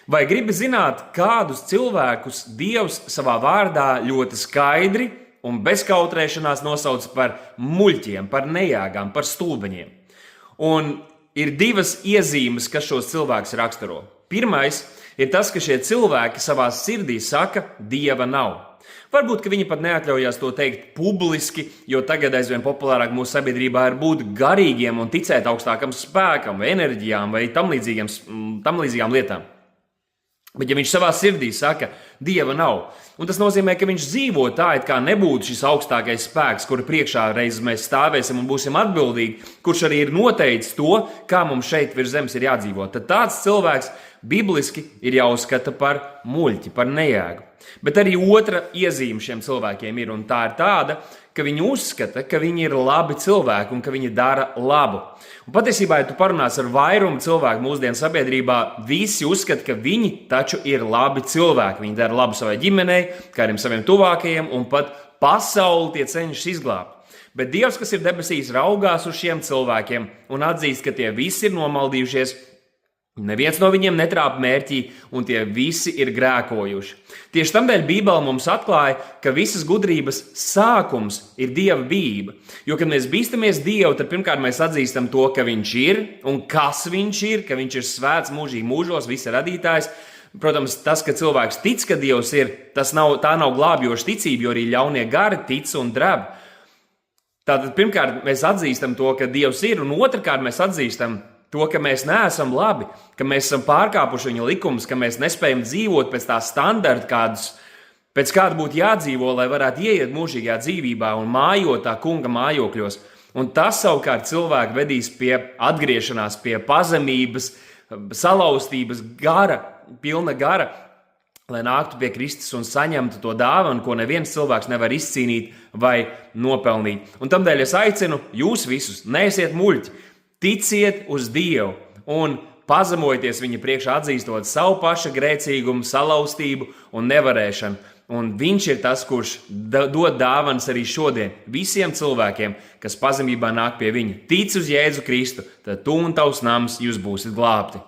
Vai gribi zināt, kādus cilvēkus Dievs savā vārdā ļoti skaidri un bez kautrēšanās nosauc par muļķiem, par nejēgām, par stulbeņiem? Un ir divas iezīmes, kas šos cilvēkus raksturo. Pirmais ir tas, ka šie cilvēki savā sirdī saka, Dieva nav. Varbūt, ka viņi pat neatļaujās to teikt publiski, jo tagad aizvien populārāk mūsu sabiedrībā ir būt garīgiem un ticēt augstākam spēkam, vai enerģijām, vai tam līdzīgām lietām. Bet ja viņš savā sirdī saka, Dieva nav, un tas nozīmē, ka viņš dzīvo tā, it kā nebūtu šis augstākais spēks, kura priekšā reiz mēs stāvēsim un būsim atbildīgi, kurš arī ir noteicis to, kā mums šeit virs zemes ir jādzīvo, tad tāds cilvēks bibliski ir jāuzskata par muļķi, par nejēgu. Bet arī otra iezīme šiem cilvēkiem ir, un tā ir tāda, ka viņi uzskata, ka viņi ir labi cilvēki un ka viņi dara labu. Un patiesībā, ja tu parunās ar vairumu cilvēku mūsdienu sabiedrībā, visi uzskata, ka viņi taču ir labi cilvēki. Viņi dara labu savai ģimenei, kādiem saviem tuvākajiem, un pat pasauli tie cenšas izglābt. Bet Dievs, kas ir debesīs, raugās uz šiem cilvēkiem un atzīst, ka tie visi ir nomaldījušies, neviens no viņiem netrāp mērķī, un tie visi ir grēkojuši. Tieši tādēļ Bībele mums atklāja, ka visas gudrības sākums ir Dieva bijība. Jo, kad mēs bīstamies Dievu, tad pirmkārt mēs atzīstam to, ka Viņš ir un kas Viņš ir, ka Viņš ir svēts mūžīgi mūžos, visa radītājs. Protams, tas, ka cilvēks tic, ka Dievs ir, tā nav glābjoša ticība, jo arī ļaunie gari tic un dreb. Tātad pirmkārt mēs atzīstam to, ka Dievs ir, un otrkārt mēs atzīstam to, ka mēs neesam labi, ka mēs esam pārkāpuši viņa likumus, ka mēs nespējam dzīvot pēc tā standarta, pēc kāda būtu jādzīvo, lai varētu ieiet mūžīgajā dzīvībā un mājot tā kunga mājokļos. Un tas savukārt cilvēku vedīs pie atgriešanās, pie pazemības, salauztības pilna gara, lai nāktu pie Kristus un saņemtu to dāvanu, ko neviens cilvēks nevar izcīnīt vai nopelnīt. Un tādēļ es aicinu jūs visus, neesiet muļķi, ticiet uz Dievu un pazemojieties viņa priekšā, atzīstot savu paša grēcīgumu, salauztību un nevarēšanu. Un Viņš ir tas, kurš dod dāvanas arī šodien visiem cilvēkiem, kas pazemībā nāk pie viņa. Tic uz Jēzu Kristu, tad tu un tavs nams jūs būsiet glābti.